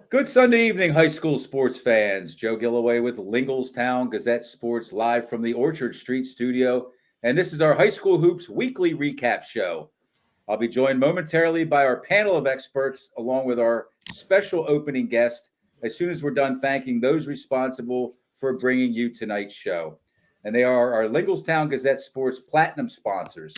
Good Sunday evening, high school sports fans. Joe Gillaway with Lingelstown Gazette Sports live from the Orchard Street studio. And this is our High School Hoops weekly recap show. I'll be joined momentarily by our panel of experts, along with our special opening guest, as soon as we're done thanking those responsible for bringing you tonight's show. And they are our Lingelstown Gazette Sports Platinum sponsors.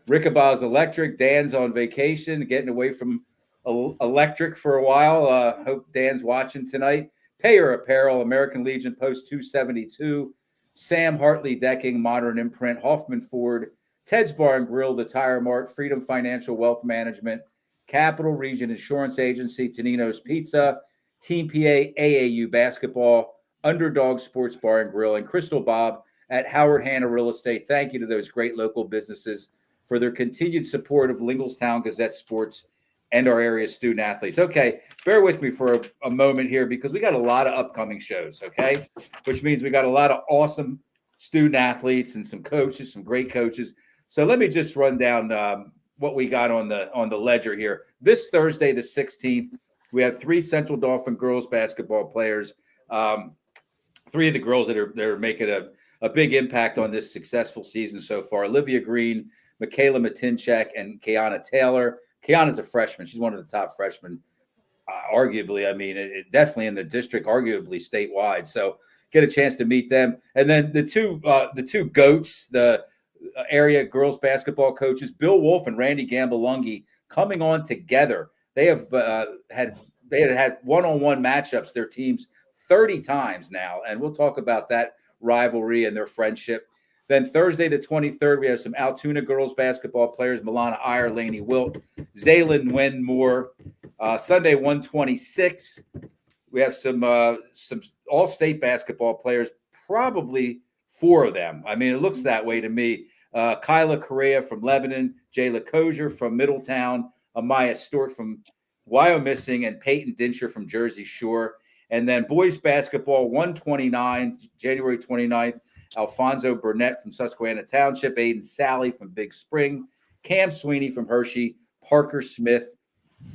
Rickabaw's Electric. Dan's on vacation, getting away from electric for a while. Hope Dan's watching tonight. Payer Apparel, American Legion Post 272, Sam Hartley Decking, Modern Imprint, Hoffman Ford, Ted's Bar and Grill, The Tire Mart, Freedom Financial Wealth Management, Capital Region Insurance Agency, Tonino's Pizza, Team PA, AAU Basketball, Underdog Sports Bar and Grill, and Crystal Bob at Howard Hanna Real Estate. Thank you to those great local businesses for their continued support of Lingelstown Gazette Sports and our area student athletes. Okay, bear with me for a moment here because we got a lot of upcoming shows, okay? Which means we got a lot of awesome student athletes and some coaches, some great coaches. So let me just run down what we got on the ledger here. This Thursday, the 16th, we have 3 Central Dauphin girls basketball players. 3 of the girls that are making a big impact on this successful season so far. Olivia Green, Michaela Matinchek, and Kiana Taylor. Kiana's a freshman. She's one of the top freshmen, arguably. I mean, definitely in the district, arguably statewide. So get a chance to meet them. And then the two goats, the area girls basketball coaches, Bill Wolf and Randy Gambalungi, coming on together. They have had one-on-one matchups, their teams 30 times now, and we'll talk about that rivalry and their friendship. Then Thursday, the 23rd, we have some Altoona girls basketball players, Milana Iyer, Laney Wilt, Zaylin Nguyen Moore. Sunday, 126, we have some all-state basketball players, probably 4 of them. I mean, it looks that way to me. Kyla Correa from Lebanon, Jayla Kozier from Middletown, Amaya Stewart from Wyomissing, and Peyton Dinsher from Jersey Shore. And then boys basketball, 129, January 29th, Alfonso Burnett from Susquehanna Township, Aiden Sally from Big Spring, Cam Sweeney from Hershey, Parker Smith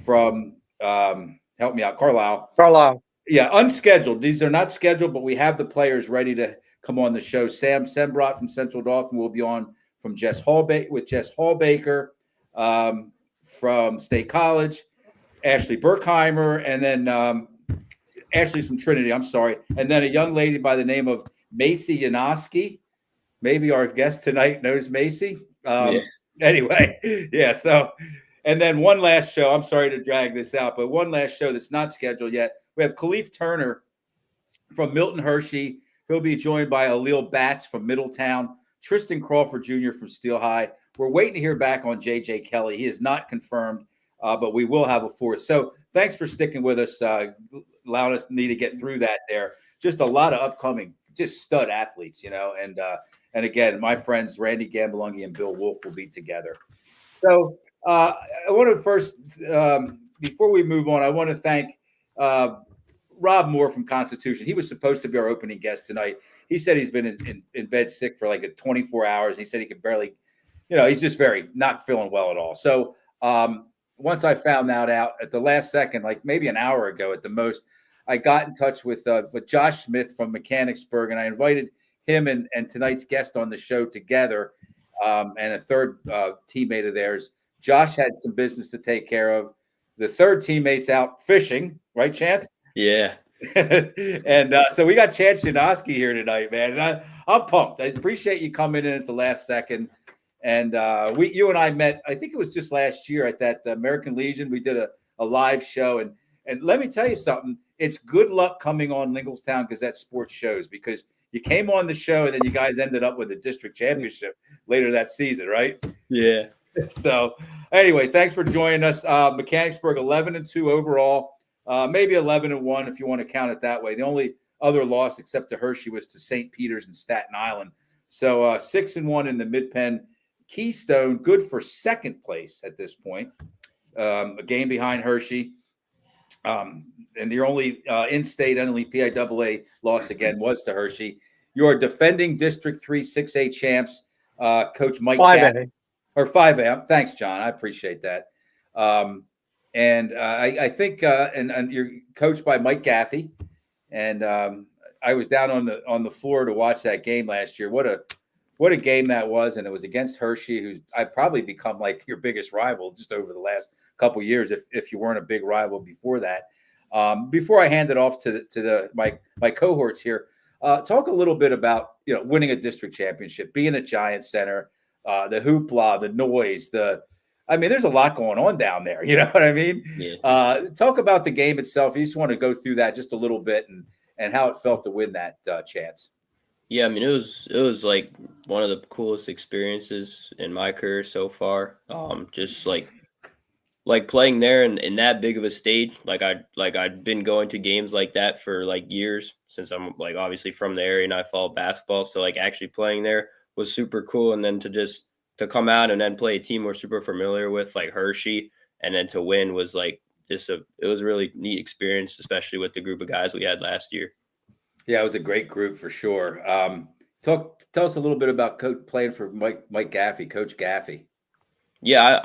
from, help me out, Carlisle. Yeah, unscheduled. These are not scheduled, but we have the players ready to come on the show. Sam Sembrot from Central Dauphin will be on from Jess Hallbaker from State College, Ashley Berkheimer, and then Ashley's from Trinity, I'm sorry. And then a young lady by the name of Macy Yanoski. Maybe our guest tonight knows Macy. Anyway, yeah. So, and then one last show. I'm sorry to drag this out, but one last show that's not scheduled yet. We have Khalif Turner from Milton Hershey. He'll be joined by Alil Batts from Middletown, Tristan Crawford Jr. from Steel High. We're waiting to hear back on J.J. Kelly. He is not confirmed, but we will have a 4th. So thanks for sticking with us, allowing me to get through that there. Just a lot of upcoming, just stud athletes, and again, my friends Randy Gambalungi and Bill Wolf will be together. So I want to first, before we move on, I want to thank Rob Moore from Constitution. He was supposed to be our opening guest tonight. He said he's been in bed sick for like 24 hours. He said he could barely, he's just very not feeling well at all. So once I found that out at the last second, like maybe an hour ago at the most, I got in touch with Josh Smith from Mechanicsburg, and I invited him and tonight's guest on the show together, and a third teammate of theirs. Josh had some business to take care of. The third teammate's out fishing, right, Chance? Yeah. And so we got Chance Janoski here tonight, man. And I'm pumped. I appreciate you coming in at the last second. And you and I met, I think it was just last year at that American Legion. We did a live show. And let me tell you something. It's good luck coming on Lingelstown Gazette Sports shows because you came on the show and then you guys ended up with the district championship later that season, right? Yeah. So anyway, thanks for joining us. Mechanicsburg 11-2 overall, maybe 11-1 if you want to count it that way. The only other loss except to Hershey was to St. Peter's and Staten Island. So 6-1 in the Mid-Penn Keystone, good for second place at this point. A game behind Hershey. And your only in-state, only PIAA loss again was to Hershey. Your defending District 3 6A champs, Coach Mike 5A. Or 5A. Thanks, John. I appreciate that. And I think and you're coached by Mike Gaffey, and I was down on the floor to watch that game last year. What a game that was, and it was against Hershey, who's I'd probably become like your biggest rival just over the last couple of years, if you weren't a big rival before that. Before I hand it off to my cohorts here, talk a little bit about winning a district championship, being at Giant Center, the hoopla, the noise, I mean, there's a lot going on down there. You know what I mean? Yeah. Talk about the game itself. You just want to go through that just a little bit and how it felt to win that chance. Yeah, I mean, it was like one of the coolest experiences in my career so far. Just like playing there in that big of a stage. I'd been going to games like that for like years since I'm like obviously from the area and I follow basketball. So like actually playing there was super cool. And then to come out and then play a team we're super familiar with, like Hershey, and then to win was like it was a really neat experience, especially with the group of guys we had last year. Yeah, it was a great group for sure. Tell us a little bit about playing for Mike Gaffey, Coach Gaffey. Yeah,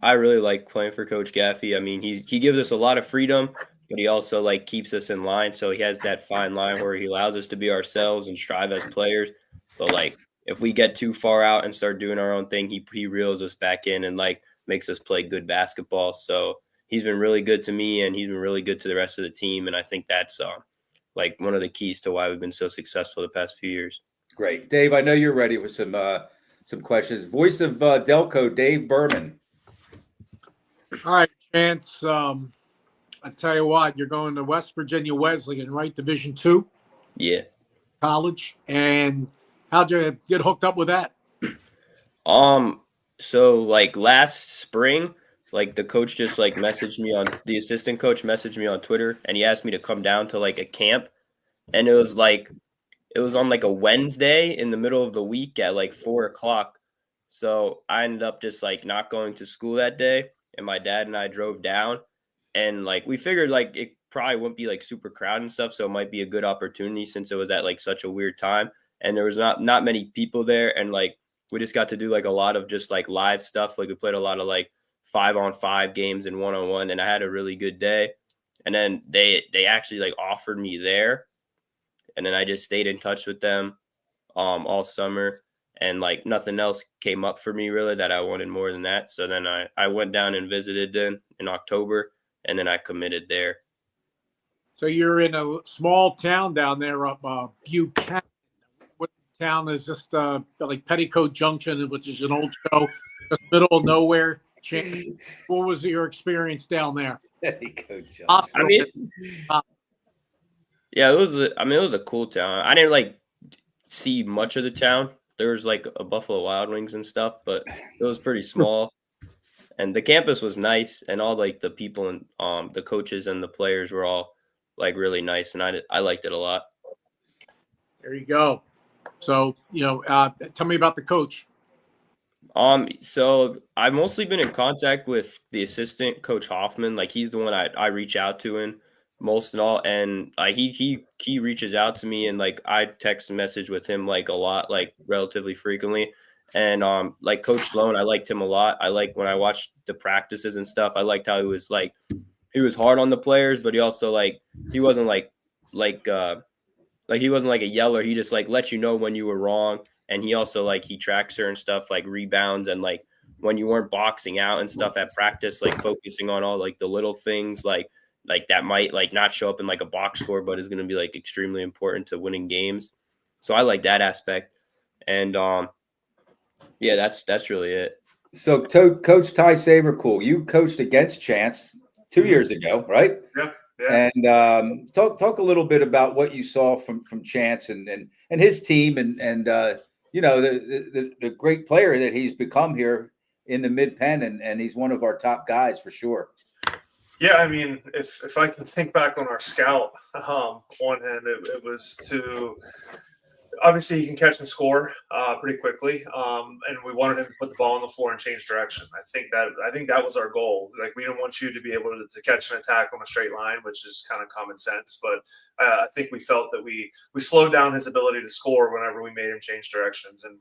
I really like playing for Coach Gaffey. I mean, he gives us a lot of freedom, but he also like keeps us in line. So he has that fine line where he allows us to be ourselves and strive as players. But like if we get too far out and start doing our own thing, he reels us back in and like makes us play good basketball. So he's been really good to me, and he's been really good to the rest of the team. And I think that's like one of the keys to why we've been so successful the past few years. Great. Dave, I know you're ready with some questions. Voice of Delco, Dave Berman. All right, Chance. I tell you what, you're going to West Virginia Wesleyan, right? Division II? Yeah. College. And how'd you get hooked up with that? So like last spring, like the coach just like the assistant coach messaged me on Twitter, and he asked me to come down to like a camp. And it was on like a Wednesday in the middle of the week at like 4:00. So I ended up just like not going to school that day, and my dad and I drove down, and like we figured like it probably wouldn't be like super crowded and stuff, so it might be a good opportunity since it was at like such a weird time, and there was not many people there, and like we just got to do like a lot of just like live stuff. Like we played a lot of like 5-on-5 games and 1-on-1, and I had a really good day. And then they actually like offered me there, and then I just stayed in touch with them all summer, and like nothing else came up for me really that I wanted more than that. So then I went down and visited them in October, and then I committed there. So you're in a small town down there up Buchanan. What town is just like Petticoat Junction, which is an old show, just middle of nowhere. What was your experience down there? Petticoat Junction. I mean, yeah, it was a cool town. I didn't like see much of the town. There was like a Buffalo Wild Wings and stuff, but it was pretty small. And the campus was nice, and all like the people and the coaches and the players were all like really nice, and I liked it a lot. There you go. So tell me about the coach. So I've mostly been in contact with the assistant, Coach Hoffman. Like he's the one I reach out to in most and all, and he reaches out to me, and like I text and message with him like a lot, like relatively frequently. And like Coach Sloan, I liked him a lot. I like when I watched the practices and stuff, I liked how he was hard on the players, but he also like he wasn't like he wasn't like a yeller. He just like let you know when you were wrong. And he also like he tracks certain stuff like rebounds and like when you weren't boxing out and stuff at practice, like focusing on all like the little things like that might like not show up in like a box score, but is going to be like extremely important to winning games. So I like that aspect. And yeah, that's really it. So Coach Ty Sabercool, you coached against Chance 2 years ago, right? Yeah. Yeah. And talk a little bit about what you saw from Chance and his team and the great player that he's become here in the Mid-Penn, and he's one of our top guys for sure. Yeah, I mean, if I can think back on our scout on him, it was to obviously he can catch and score pretty quickly, and we wanted him to put the ball on the floor and change direction. I think that was our goal. Like we didn't want you to be able to catch an attack on a straight line, which is kind of common sense. But I think we felt that we slowed down his ability to score whenever we made him change directions. And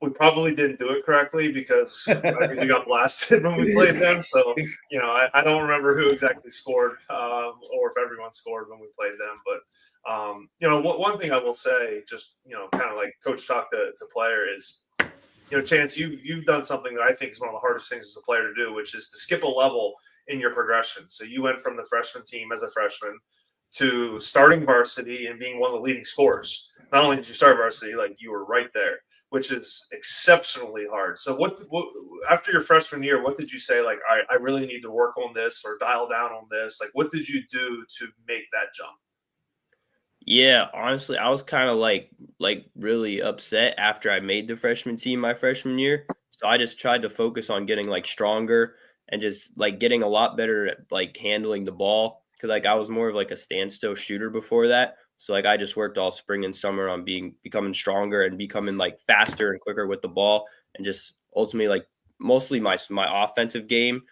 we probably didn't do it correctly because I think we got blasted when we played them. So, I don't remember who exactly scored or if everyone scored when we played them. But, one thing I will say, just, kind of like coach talk to player is, Chance, you've done something that I think is one of the hardest things as a player to do, which is to skip a level in your progression. So you went from the freshman team as a freshman to starting varsity and being one of the leading scorers. Not only did you start varsity, like you were right there, which is exceptionally hard. So what after your freshman year, what did you say? Like, I really need to work on this or dial down on this. Like, what did you do to make that jump? Yeah, honestly, I was kind of like really upset after I made the freshman team my freshman year. So I just tried to focus on getting like stronger and just like getting a lot better at like handling the ball. Cause like I was more of like a standstill shooter before that. So like I just worked all spring and summer on becoming stronger and becoming like faster and quicker with the ball, and just ultimately like mostly my offensive game.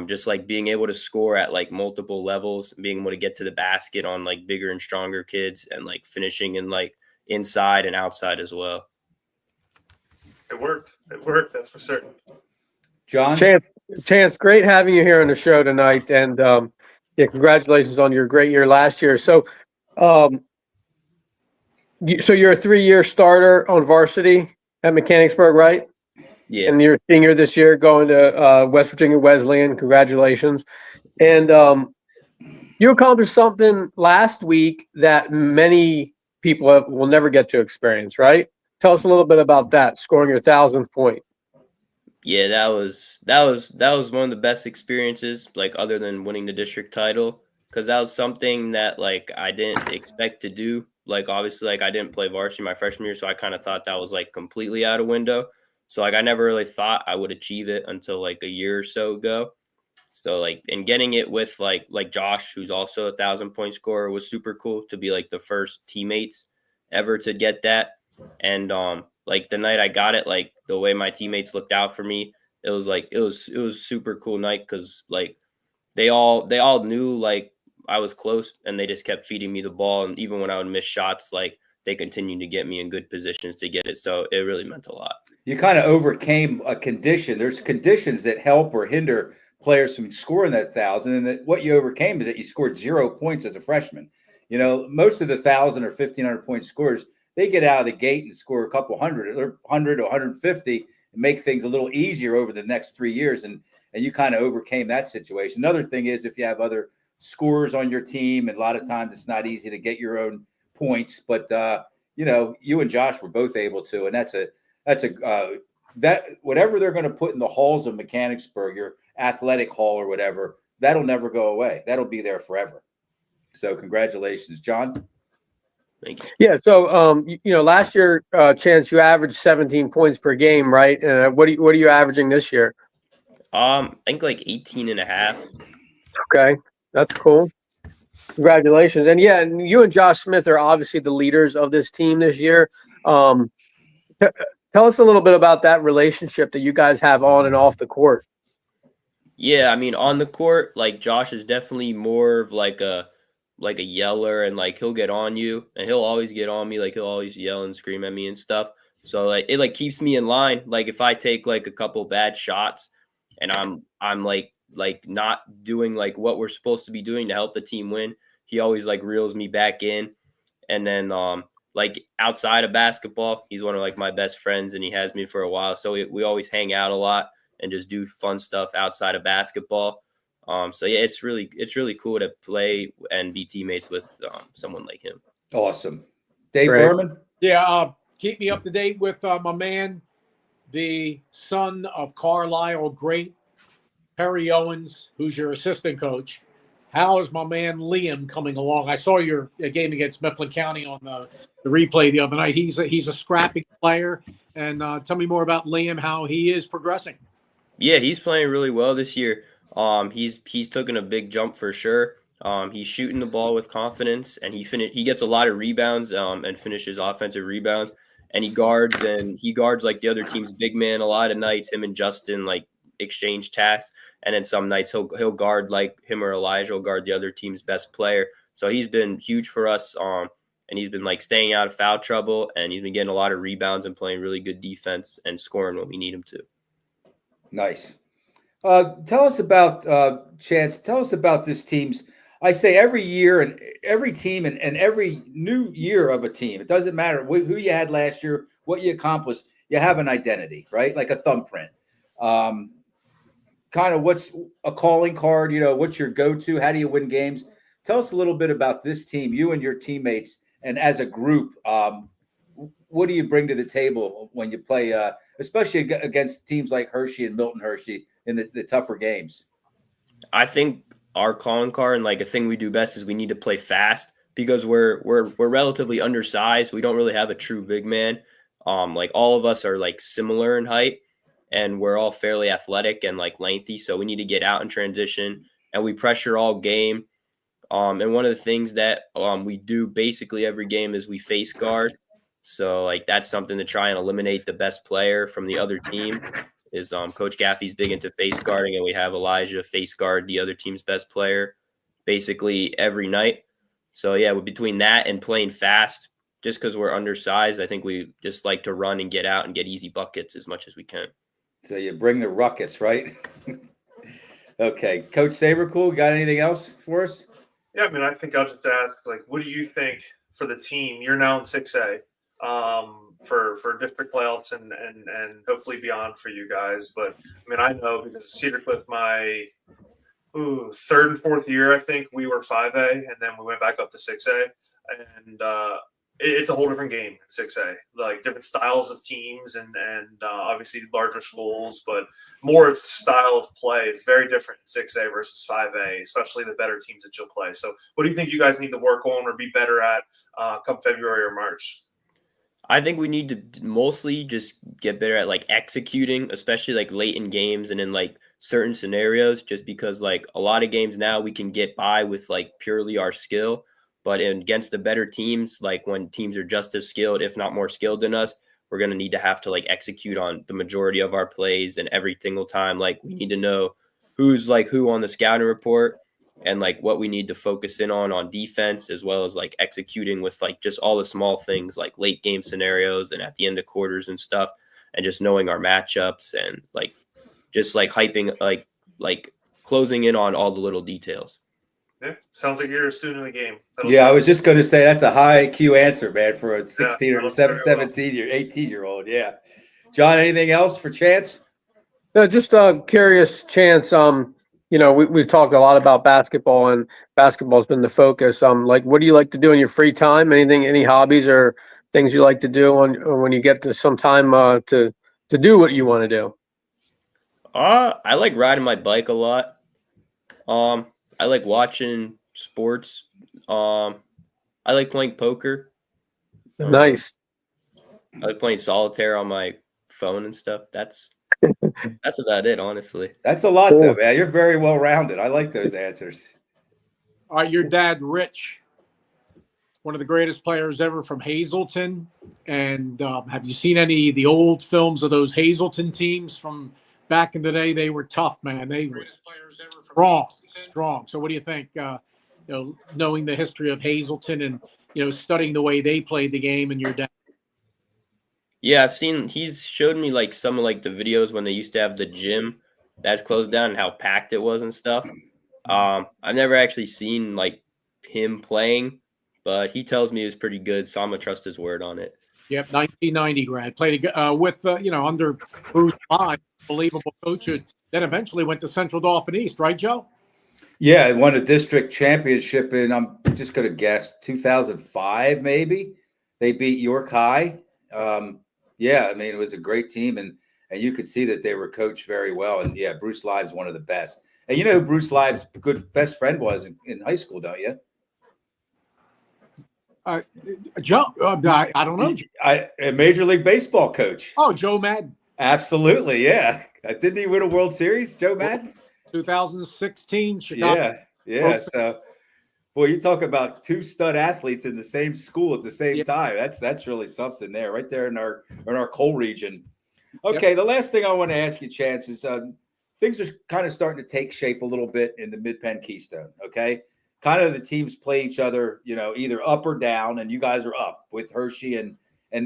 Just like being able to score at like multiple levels, being able to get to the basket on like bigger and stronger kids, and like finishing in like inside and outside as well. It worked. That's for certain. John? Chance, great having you here on the show tonight. And congratulations on your great year last year. So, so you're a 3-year starter on varsity at Mechanicsburg, right? Yeah. And you're a senior this year going to West Virginia Wesleyan. Congratulations. And you accomplished something last week that many people will never get to experience, right? Tell us a little bit about that, scoring your 1,000th point. Yeah, that was one of the best experiences, like other than winning the district title, because that was something that like I didn't expect to do. Like obviously, like I didn't play varsity my freshman year, so I kind of thought that was like completely out of window. So like I never really thought I would achieve it until like a year or so ago. So like, and getting it with like Josh, who's also a 1,000-point scorer, was super cool to be like the first teammates ever to get that. And like the night I got it, like the way my teammates looked out for me, it was super cool night, because like they all knew like I was close, and they just kept feeding me the ball, and even when I would miss shots, like they continued to get me in good positions to get it. So it really meant a lot. You kind of overcame a condition. There's conditions that help or hinder players from scoring that 1,000, and that what you overcame is that you scored 0 points as a freshman. Most of the 1,000 or 1,500 point scorers, they get out of the gate and score a couple hundred or 100 or 150 and make things a little easier over the next 3 years. And you kind of overcame that situation. Another thing is if you have other scorers on your team, and a lot of times it's not easy to get your own points, but you and Josh were both able to, and that whatever they're going to put in the halls of Mechanicsburg, your athletic hall or whatever, that'll never go away. That'll be there forever. So congratulations, John. Thank you. Yeah. So, last year, Chance, you averaged 17 points per game, right? And what are you averaging this year? I think like 18 and a half. Okay. That's cool. Congratulations. And yeah, and you and Josh Smith are obviously the leaders of this team this year. Tell us a little bit about that relationship that you guys have on and off the court. Yeah, I mean, on the court, like Josh is definitely more of like a yeller, and like he'll get on you, and he'll always get on me. Like he'll always yell and scream at me and stuff. So like it like keeps me in line. Like if I take like a couple bad shots and I'm like not doing like what we're supposed to be doing to help the team win, he always like reels me back in. And then like outside of basketball, he's one of like my best friends, and he has me for a while. So we always hang out a lot and just do fun stuff outside of basketball. So yeah, it's really cool to play and be teammates with someone like him. Awesome. Dave Great. Berman? Yeah, keep me up to date with my man, the son of Carlisle great Perry Owens, who's your assistant coach. How is my man Liam coming along? I saw your game against Mifflin County on the replay the other night. He's a scrappy player. And tell me more about Liam, how he is progressing. Yeah, he's playing really well this year. He's taken a big jump for sure. He's shooting the ball with confidence, and he gets a lot of rebounds and finishes offensive rebounds. And he guards like the other team's big man a lot of nights. Him and Justin like exchange tasks, and then some nights he'll guard like him or Elijah will guard the other team's best player. So he's been huge for us. and he's been like staying out of foul trouble, and he's been getting a lot of rebounds and playing really good defense and scoring when we need him to. Nice. Tell us about Chance. Tell us about this team's. I say every year and every team and every new year of a team. It doesn't matter who you had last year, what you accomplished. You have an identity, right? Like a thumbprint. Kind of what's a calling card. What's your go-to? How do you win games? Tell us a little bit about this team, you and your teammates, and as a group. What do you bring to the table when you play, especially against teams like Hershey and Milton Hershey in the tougher games? I think our calling card and like a thing we do best is we need to play fast because we're relatively undersized. We don't really have a true big man. Like all of us are like similar in height, and we're all fairly athletic and like lengthy. So we need to get out in transition, and we pressure all game. And one of the things that we do basically every game is we face guard. So like that's something to try and eliminate the best player from the other team. Is Coach Gaffey's big into face guarding, and we have Elijah face guard the other team's best player basically every night. So yeah, between that and playing fast, just because we're undersized, I think we just like to run and get out and get easy buckets as much as we can. So you bring the ruckus, right? Okay, Coach Sabercool, got anything else for us? Yeah, I mean, I think I'll just ask, like, what do you think for the team? You're now in 6A for district playoffs and hopefully beyond for you guys. But I mean, I know because Cedar Cliff, my third and fourth year, I think we were 5A, and then we went back up to 6A, and it's a whole different game in 6A. Like different styles of teams and obviously larger schools, but more it's the style of play is very different in 6A versus 5A, especially the better teams that you'll play. So what do you think you guys need to work on or be better at come February or March? I think we need to mostly just get better at like executing, especially like late in games and in like certain scenarios, just because like a lot of games now we can get by with like purely our skill. But against the better teams, like when teams are just as skilled, if not more skilled than us, we're going to have to like execute on the majority of our plays. And every single time, like we need to know who's like who on the scouting report and like what we need to focus in on defense, as well as like executing with like just all the small things like late game scenarios and at the end of quarters and stuff. And just knowing our matchups and like just like hyping, like closing in on all the little details. Yeah, sounds like you're a student of the game. I was just going to say that's a high IQ answer, man, for a 16 or 17 year, 18-year-old. Yeah. John, anything else for Chance? No, just curious, Chance. We've talked a lot about basketball, and basketball's been the focus. Like, what do you like to do in your free time? Any hobbies or things you like to do when you get to some time to do what you want to do? I like riding my bike a lot. I like watching sports. I like playing poker. Nice. I like playing solitaire on my phone and stuff. That's about it, honestly. That's a lot, though, man. You're very well rounded. I like those answers. Your dad, Rich, one of the greatest players ever from Hazleton. And have you seen any of the old films of those Hazleton teams from back in the day? They were tough, man. They were strong. So what do you think, knowing the history of Hazleton and, studying the way they played the game and your dad? Yeah, he's showed me like some of like the videos when they used to have the gym that's closed down and how packed it was and stuff. I've never actually seen like him playing, but he tells me he was pretty good, so I'm gonna trust his word on it. Yep, 1990 grad. Played with under Bruce Pye, unbelievable coach. Then eventually went to Central Dauphin East, right, Joe? Yeah, won a district championship in, I'm just going to guess, 2005 maybe. They beat York High. Yeah, I mean, it was a great team, and you could see that they were coached very well. And yeah, Bruce Live's one of the best. And you know who Bruce Live's best friend was in high school, don't you? Joe, I don't know. A Major League Baseball coach. Oh, Joe Madden. Absolutely, yeah. Didn't he win a World Series, Joe Madden? 2016 Chicago. Yeah. So, boy, you talk about two stud athletes in the same school at the same time. That's really something there, right there in our coal region. Okay, The last thing I want to ask you, Chance, is things are kind of starting to take shape a little bit in the Mid-Penn Keystone. Okay, kind of the teams play each other, either up or down, and you guys are up with Hershey and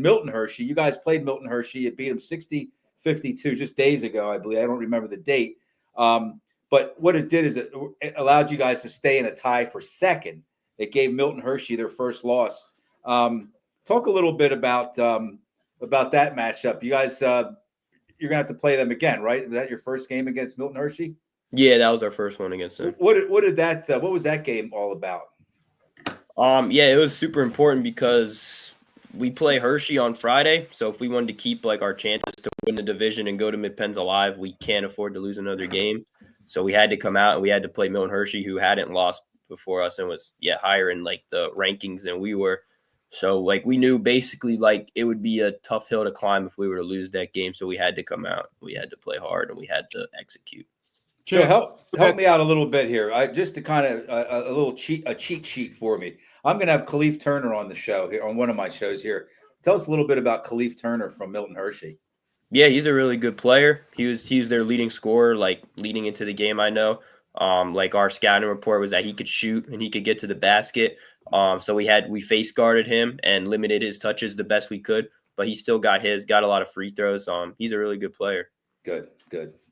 Milton Hershey. You guys played Milton Hershey. You beat them 60-52 just days ago, I believe. I don't remember the date. But what it did is it allowed you guys to stay in a tie for second. It gave Milton Hershey their first loss. Talk a little bit about that matchup. You guys, you're gonna have to play them again, right? Is that your first game against Milton Hershey? Yeah, that was our first one against them. What was that game all about? Yeah, it was super important because we play Hershey on Friday. So if we wanted to keep like our chances to win the division and go to Mid-Penn's alive, we can't afford to lose another game. So we had to come out and we had to play Milton Hershey, who hadn't lost before us and was higher in like the rankings than we were. So like we knew basically like it would be a tough hill to climb if we were to lose that game. So we had to come out, we had to play hard, and we had to execute. So help me out a little bit here. Just to kind of a little cheat sheet for me. I'm going to have Khalif Turner on the show here, on one of my shows here. Tell us a little bit about Khalif Turner from Milton Hershey. Yeah, he's a really good player. He's their leading scorer, like leading into the game. I know. Like our scouting report was that he could shoot and he could get to the basket. So we face guarded him and limited his touches the best we could, but he still got a lot of free throws. He's a really good player. Good.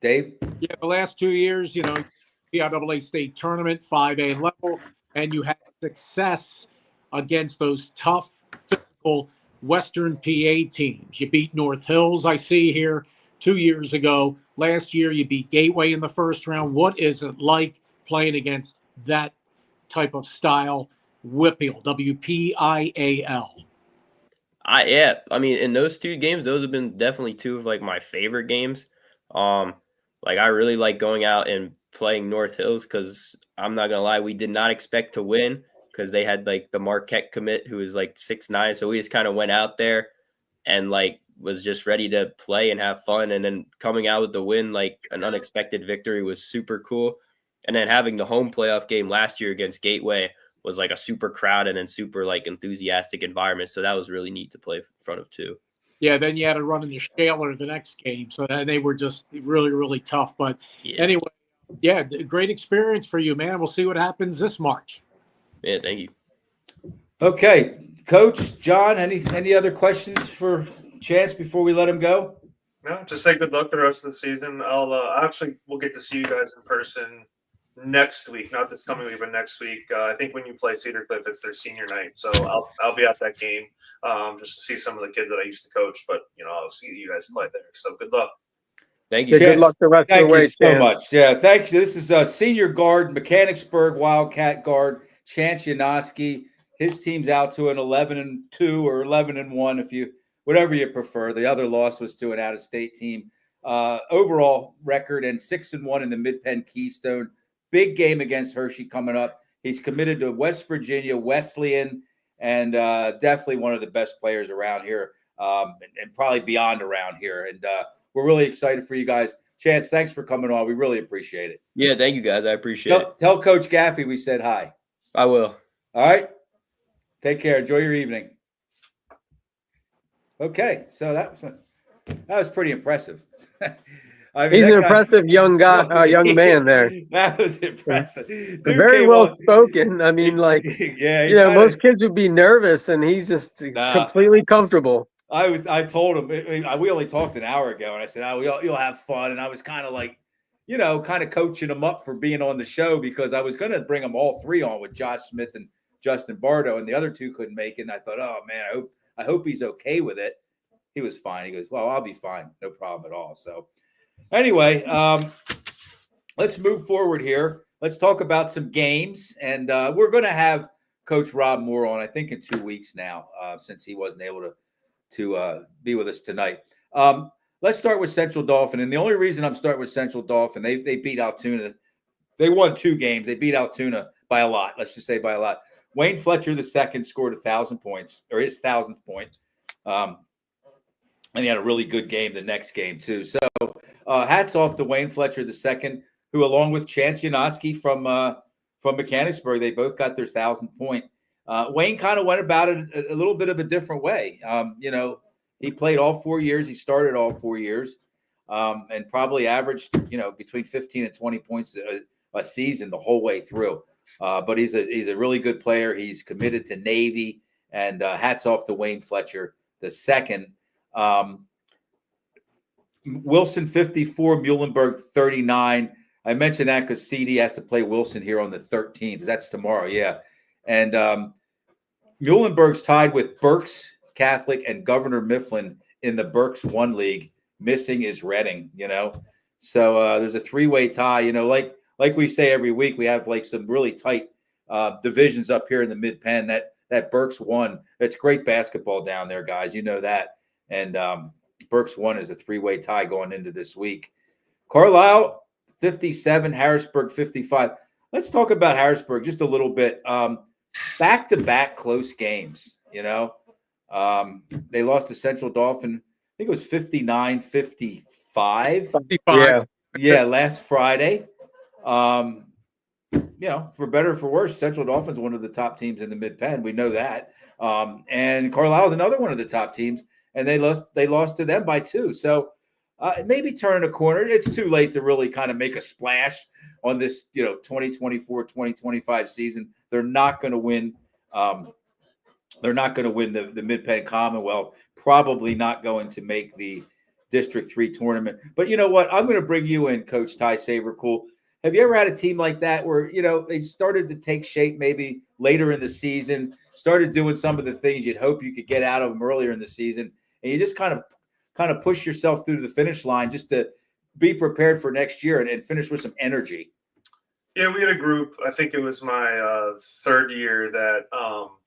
Dave? Yeah, the last 2 years, PIAA state tournament, 5A level, and you had success against those tough, physical Western PA teams. You beat North Hills, I see here, 2 years ago. Last year, you beat Gateway in the first round. What is it like playing against that type of style? WPIAL, WPIAL. I mean, in those two games, those have been definitely two of like my favorite games. Like I really like going out and playing North Hills because I'm not gonna lie, we did not expect to win because they had like the Marquette commit who was like 6'9", so we just kind of went out there and like was just ready to play and have fun, and then coming out with the win, like an unexpected victory, was super cool. And then having the home playoff game last year against Gateway was like a super crowded and super like enthusiastic environment, so that was really neat to play in front of too. Yeah, then you had to run into Shaler the next game. So they were just really, really tough. But anyway, yeah, great experience for you, man. We'll see what happens this March. Yeah, thank you. Okay, Coach John, any other questions for Chance before we let him go? No, just say good luck the rest of the season. We'll get to see you guys in person next week, not this coming week, but next week. I think when you play Cedar Cliff, it's their senior night, so I'll be at that game just to see some of the kids that I used to coach. But I'll see you guys play there. So good luck. Thank you. Good luck the rest of the way. Thank you so much. Yeah, thank you. This is senior guard, Mechanicsburg Wildcat guard Chance Yanoski. His team's out to an 11-2 or 11-1, whatever you prefer. The other loss was to an out-of-state team. Overall record and 6-1 in the Mid-Penn Keystone. Big game against Hershey coming up. He's committed to West Virginia Wesleyan, and definitely one of the best players around here, and probably beyond around here. And we're really excited for you guys. Chance, thanks for coming on. We really appreciate it. Yeah, thank you guys. I appreciate it. Tell Coach Gaffey we said hi. I will. All right. Take care. Enjoy your evening. Okay, so that was pretty impressive. I mean, He's an impressive young man there. That was impressive. Dude Very well spoken. I mean, like, yeah, most kids would be nervous, and he's just completely comfortable. I told him, we only talked an hour ago, and I said, you'll have fun. And I was kind of like, kind of coaching him up for being on the show because I was going to bring them all three on with Josh Smith and Justin Bardo, and the other two couldn't make it. And I thought, oh man, I hope he's okay with it. He was fine. He goes, well, I'll be fine. No problem at all. So anyway, let's move forward here. Let's talk about some games. And we're going to have Coach Rob Moore on, I think, in 2 weeks now, since he wasn't able to be with us tonight. Let's start with Central Dauphin. And the only reason I'm starting with Central Dauphin, they beat Altoona. They won 2 games. They beat Altoona by a lot. Let's just say by a lot. Wayne Fletcher II scored 1,000 points, or his 1,000th point. And he had a really good game the next game, too. So hats off to Wayne Fletcher II, who, along with Chance Yanoski from Mechanicsburg, they both got their 1,000th point. Wayne kind of went about it a little bit of a different way. He played all 4 years. He started all 4 years and probably averaged, between 15 and 20 points a season the whole way through. But he's a really good player. He's committed to Navy, and hats off to Wayne Fletcher the second. Wilson 54, Muhlenberg 39. I mentioned that because CD has to play Wilson here on the 13th. That's tomorrow, yeah. And Muhlenberg's tied with Berks Catholic and Governor Mifflin in the Berks 1 league. Missing is Reading, So there's a 3-way tie. Like we say every week, we have like some really tight divisions up here in the Mid-Penn. That Berks 1, it's great basketball down there, guys. You know that. And Berks 1 is a 3-way tie going into this week. Carlisle 57, Harrisburg 55. Let's talk about Harrisburg just a little bit. Back-to-back close games, They lost to Central Dauphin. I think it was 59-55. 55. Yeah, last Friday. For better or for worse, Central Dauphin's one of the top teams in the Mid-Penn. We know that. And Carlisle's another one of the top teams, and they lost to them by 2. So maybe turning a corner. It's too late to really kind of make a splash on this, 2024-2025 season. They're not going to win. They're not going to win the Mid-Penn Commonwealth. Probably not going to make the District 3 tournament. But you know what? I'm going to bring you in, Coach Ty Savercool. Have you ever had a team like that where, they started to take shape maybe later in the season, started doing some of the things you'd hope you could get out of them earlier in the season, and you just kind of push yourself through the finish line just to be prepared for next year and finish with some energy? Yeah, we had a group. I think it was my third year that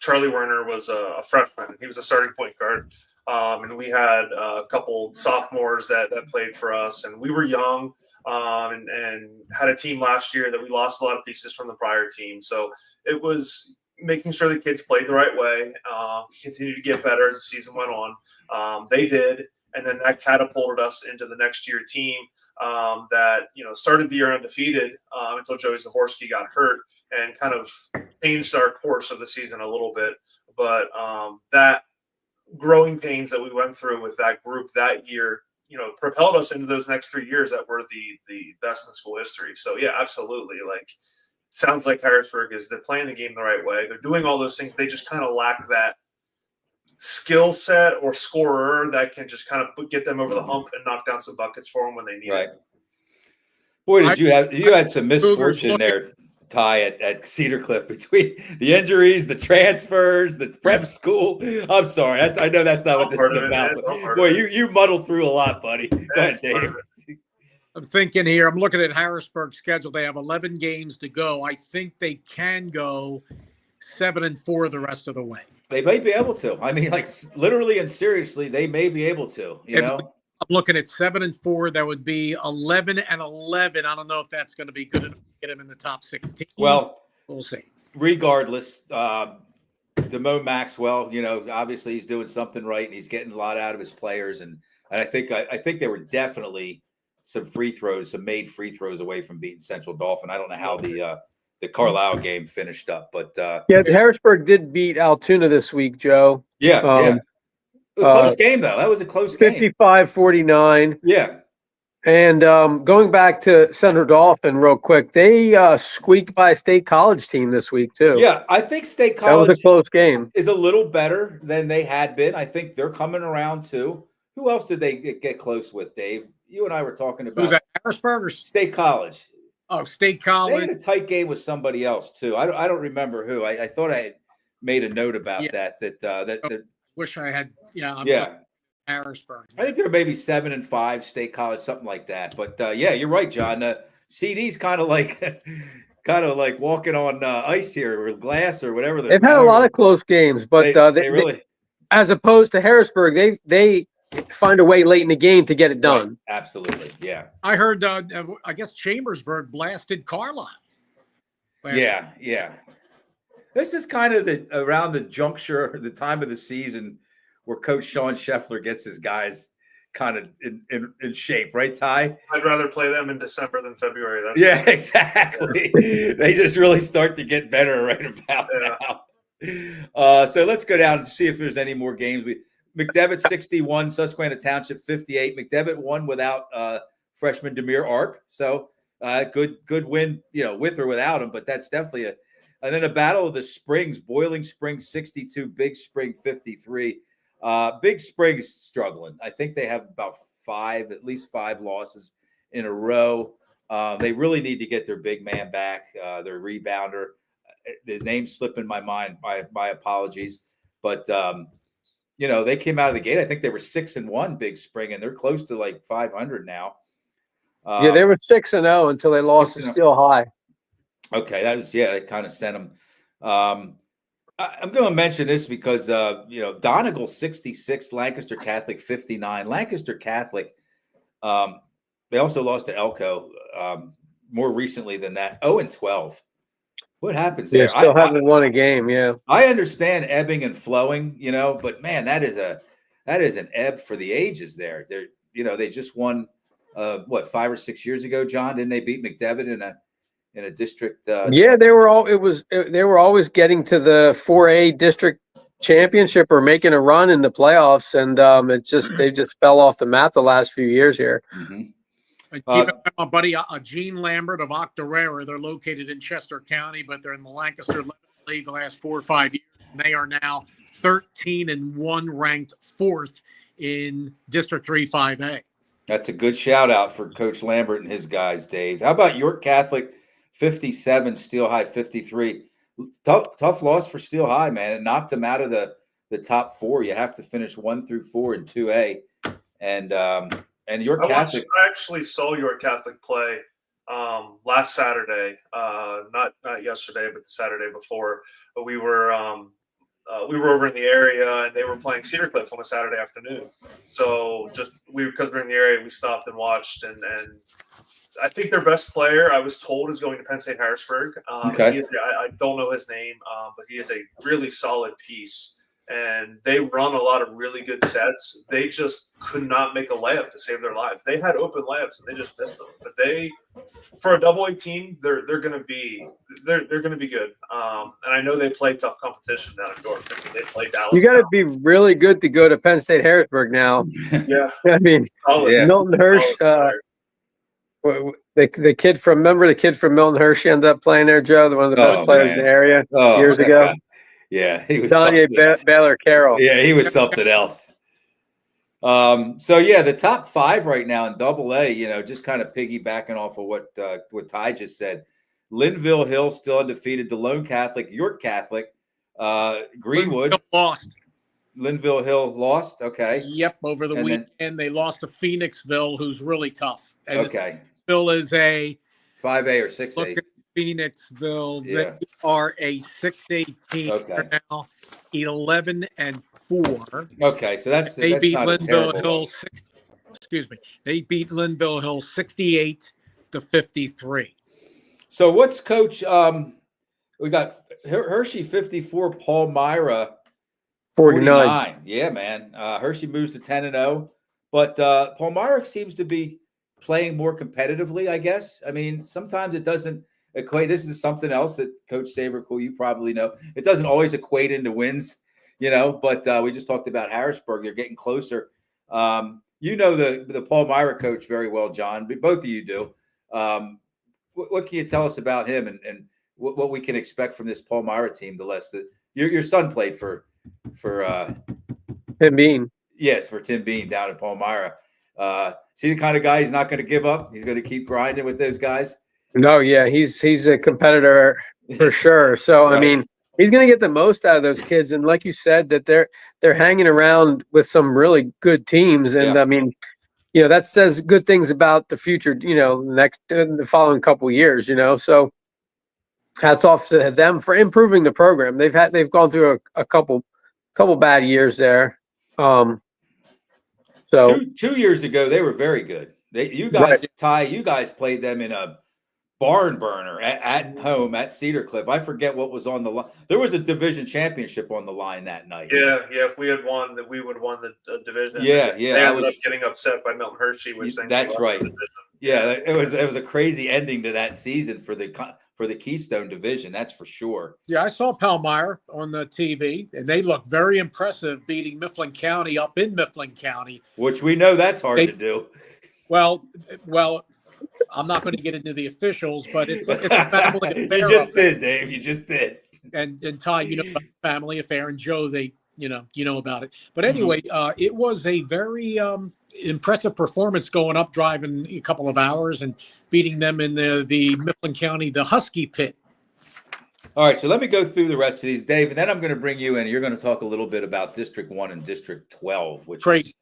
Charlie Werner was a freshman. He was a starting point guard. And we had a couple sophomores that played for us. And we were young and had a team last year that we lost a lot of pieces from the prior team. So it was making sure the kids played the right way, continued to get better as the season went on. They did. And then that catapulted us into the next year team that, started the year undefeated until Joey Zavorsky got hurt and kind of changed our course of the season a little bit. But that growing pains that we went through with that group that year, propelled us into those next 3 years that were the best in school history. So, yeah, absolutely. Sounds like Harrisburg they're playing the game the right way. They're doing all those things. They just kind of lack that skill set or scorer that can just kind of get them over the hump and knock down some buckets for them when they need it. Boy, you had some misfortune there, Ty, at Cedar Cliff between the injuries, the transfers, the prep school. I'm sorry. I know that's not what this is about. Boy, you muddled through a lot, buddy. Go ahead, Dave. I'm thinking here, I'm looking at Harrisburg's schedule. They have 11 games to go. I think they can go 7-4 the rest of the way. They may be able to. I mean, literally and seriously, they may be able to, I'm looking at 7-4. That would be 11-11. I don't know if that's going to be good enough to get them in the top 16. Well, we'll see. Regardless, DeMo Maxwell, obviously he's doing something right and he's getting a lot out of his players. And I think there were definitely some made free throws away from beating Central Dauphin. I don't know how the Carlisle game finished up, but Harrisburg did beat Altoona this week, Joe. Yeah. A close game though. That was a close game. 55-49. Yeah. And going back to Central Dauphin real quick, they squeaked by a State College team this week too. Yeah, I think State College that was a close game. Is a little better than they had been. I think they're coming around too. Who else did they get close with, Dave? You and I were talking about. Who's that, Harrisburg or State College? Oh, State College. They had a tight game with somebody else too. I don't remember who. I thought I had made a note about that. Wish I had. Harrisburg. I think they're maybe 7-5 State College, something like that. But you're right, John. CD's kind of like walking on ice here or glass or whatever. They've had a lot of close games, but they really, as opposed to Harrisburg, they find a way late in the game to get it done. Right. Absolutely, yeah. I heard. I guess Chambersburg blasted Carlisle. Yeah. This is kind of around the juncture, the time of the season where Coach Sean Scheffler gets his guys kind of in shape, right, Ty? I'd rather play them in December than February. Exactly. They just really start to get better right about now. So let's go down and see if there's any more games. McDevitt 61, Susquehanna Township 58. McDevitt won without freshman Demir Arp. So good win, with or without him. But that's definitely And then a battle of the Springs, Boiling Springs 62, Big Spring 53. Big Spring's struggling. I think they have about at least five losses in a row. They really need to get their big man back, their rebounder. The name's slipping my mind. My apologies. But, they came out of the gate. I think they were 6-1, Big Spring, and they're close to like 500 now. Yeah, they were 6-0 until they lost to 6-0. Steel High. Okay, it kind of sent them. I'm going to mention this because Donegal 66, Lancaster Catholic 59. Lancaster Catholic, they also lost to Elko more recently than that. 0-12. What happens there? They still haven't won a game. Yeah, I understand ebbing and flowing, but man, that is an ebb for the ages there. They just won 5 or 6 years ago, John? Didn't they beat McDevitt in a district? Yeah, they were always getting to the 4A district championship or making a run in the playoffs, and they just fell off the map the last few years here. Mm-hmm. Keep in mind, my buddy Gene Lambert of Octorara. They're located in Chester County, but they're in the Lancaster League the last 4 or 5 years. And they are now 13-1, ranked 4th in District 3 5A. That's a good shout out for Coach Lambert and his guys, Dave. How about York Catholic 57, Steel High 53? Tough loss for Steel High, man. It knocked them out of the top 4. You have to finish 1 through 4 in 2A. And York Catholic. I actually saw York Catholic play last Saturday, not yesterday, but the Saturday before. But we were over in the area, and they were playing Cedar Cliff on a Saturday afternoon. So because we're in the area, we stopped and watched. And I think their best player, I was told, is going to Penn State Harrisburg. Okay. I don't know his name, but he is a really solid piece. And they run a lot of really good sets. They just could not make a layup to save their lives. They had open layups and they just missed them. But for a AA team, they're going to be good. And I know they play tough competition down in York. They play Dallas. You got to be really good to go to Penn State Harrisburg now. Yeah, I mean, Milton Hirsch. The kid from Milton Hirsch ended up playing there, Joe. One of the best players in the area years ago. Yeah, he was Baylor Carroll. Yeah, he was something else. The top 5 right now in AA, just kind of piggybacking off of what Ty just said. Linville Hill still undefeated. DeLone Catholic, York Catholic, Greenwood lost. Linville Hill lost. Okay. Yep, over the weekend they lost to Phoenixville, who's really tough. And okay. Phil is a 5A or 6A. Look at Phoenixville. Yeah. They are a 6A team now, 11-4. Okay, so that's beat not Linville Hill. They beat Linville Hill 68-53. So what's Coach? We got Hershey 54, Paul Myra 49. Yeah, man. Hershey moves to 10-0, but Paul Myra seems to be playing more competitively, I guess. I mean, sometimes it doesn't equate. This is something else that Coach Sabercool, you probably know. It doesn't always equate into wins, but we just talked about Harrisburg. They're getting closer. The Paul Myra coach very well, John. Both of you do. What can you tell us about him and what we can expect from this Paul Myra team? The less that your son played for Tim Bean. Yes, for Tim Bean down at Paul Myra. See the kind of guy he's not going to give up. He's going to keep grinding with those guys. No, yeah, he's a competitor for sure. So right. I mean, he's going to get the most out of those kids, and like you said, that they're hanging around with some really good teams, and I mean, that says good things about the future. The following couple years, So hats off to them for improving the program. They've gone through a couple bad years there. So 2 years ago, they were very good. Ty, you guys played them in a barn burner at home at Cedar Cliff. I forget what was on the line. There was a division championship on the line that night. Yeah. If we had won, that we would have won the division. Yeah. They ended up getting upset by Milton Hershey, which that's right. Yeah, it was a crazy ending to that season for the Keystone division. That's for sure. Yeah, I saw Palmyra on the TV, and they look very impressive, beating Mifflin County up in Mifflin County, which we know that's hard to do. Well, I'm not going to get into the officials, but it's a family affair. You just did, Dave. You just did. And Ty, you know about the family affair, and Joe, they you know about it. But Mm-hmm. anyway, it was a very impressive performance going up, driving a couple of hours and beating them in the Mifflin County, the Husky Pit. All right, so let me go through the rest of these, Dave, and then I'm going to bring you in. You're going to talk a little bit about District 1 and District 12, which Crazy.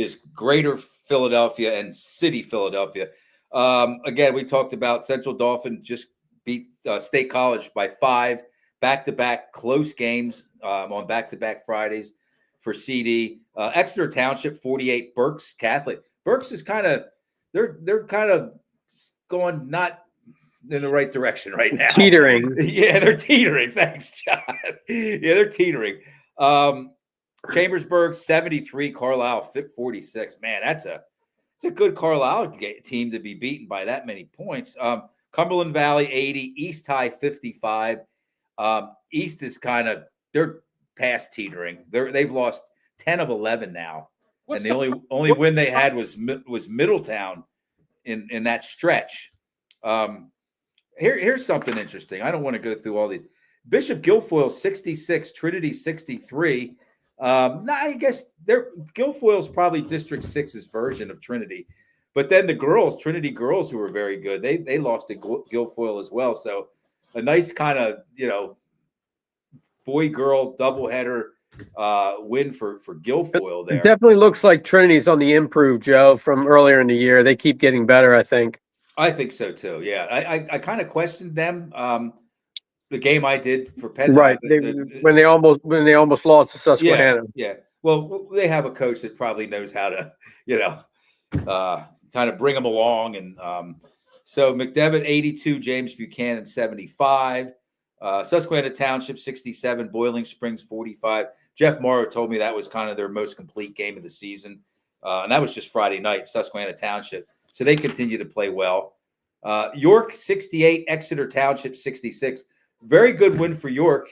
is Greater Philadelphia and City Philadelphia. Again, we talked about Central Dauphin just beat State College by 5, back-to-back close games on back-to-back Fridays for CD. Exeter Township 48, Berks Catholic. Berks is kind of they're kind of going not in the right direction right now. Teetering. Yeah, they're teetering. Thanks, John. Yeah, they're teetering. Chambersburg 73, Carlisle 46. Man, it's a good Carlisle team to be beaten by that many points. Cumberland Valley 80, East High 55. East is they're past teetering. They've lost 10 of 11 now, and the only win they had was Middletown in that stretch. Here's something interesting. I don't want to go through all these. Bishop Guilfoyle 66, Trinity 63. I guess Guilfoyle's probably District 6's version of Trinity, but then the girls, Trinity girls, who were very good, they lost to Guilfoyle as well. So a nice kind of boy girl doubleheader win for Guilfoyle there. It definitely looks like Trinity's on the improve, Joe, from earlier in the year. They keep getting better, I think. I think so too. Yeah, I kind of questioned them. The game I did for Penn, Right? When they almost lost to Susquehanna. Yeah. Well, they have a coach that probably knows how to, kind of bring them along. And so McDevitt 82, James Buchanan 75, Susquehanna Township 67, Boiling Springs 45. Jeff Morrow told me that was kind of their most complete game of the season, and that was just Friday night. Susquehanna Township. So they continue to play well. York 68, Exeter Township 66. Very good win for York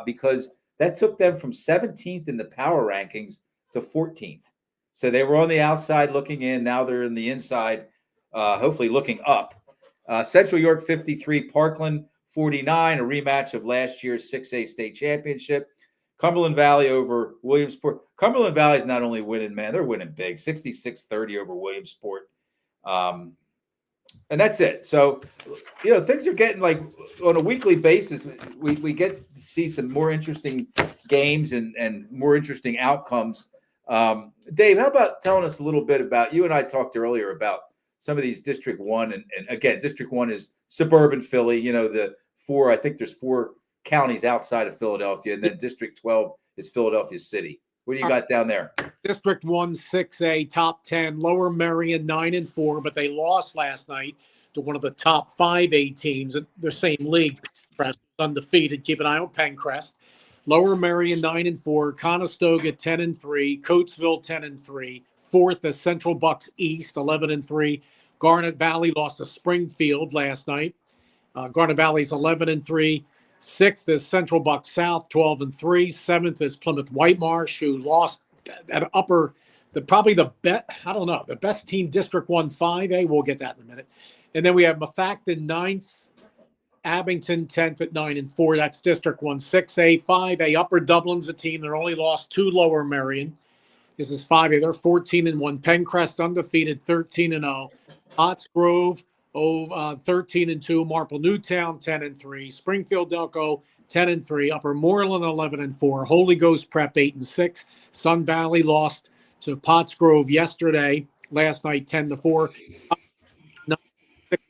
because that took them from 17th in the power rankings to 14th. So they were on the outside looking in. Now they're in the inside, hopefully looking up. Central York 53, Parkland 49, a rematch of last year's 6A state championship. Cumberland Valley over Williamsport. Cumberland Valley is not only winning, man, they're winning big, 66-30 over Williamsport. And that's it. So, things are getting on a weekly basis, we get to see some more interesting games and more interesting outcomes. Dave, how about telling us a little bit about, you and I talked earlier about some of these District 1, and again, District 1 is suburban Philly, I think there's 4 counties outside of Philadelphia, and then District 12 is Philadelphia City. What do you got down there? District 1, 6A, top 10, Lower Merion 9-4, but they lost last night to one of the top 5A teams in the same league. Pencrest undefeated. Keep an eye on Pencrest. Lower Merion 9-4, Conestoga 10-3, Coatesville 10-3. Fourth is Central Bucks East 11-3. Garnet Valley lost to Springfield last night. Garnet Valley's 11-3. Sixth is Central Bucks South, 12-3. Seventh is Plymouth Whitemarsh, who lost at the best team, District 1 5A. We'll get that in a minute. And then we have Mafacton 9th, Abington 10th at 9-4. That's District 1 6A. 5A, Upper Dublin's a team that only lost 2 Lower Merion. This is 5A. They're 14-1. Pencrest undefeated, 13-0. Potts Grove 13-2, Marple Newtown 10-3, Springfield Delco 10-3, Upper Moreland 11-4, Holy Ghost Prep 8-6. Sun Valley lost to Potts Grove last night 10-4.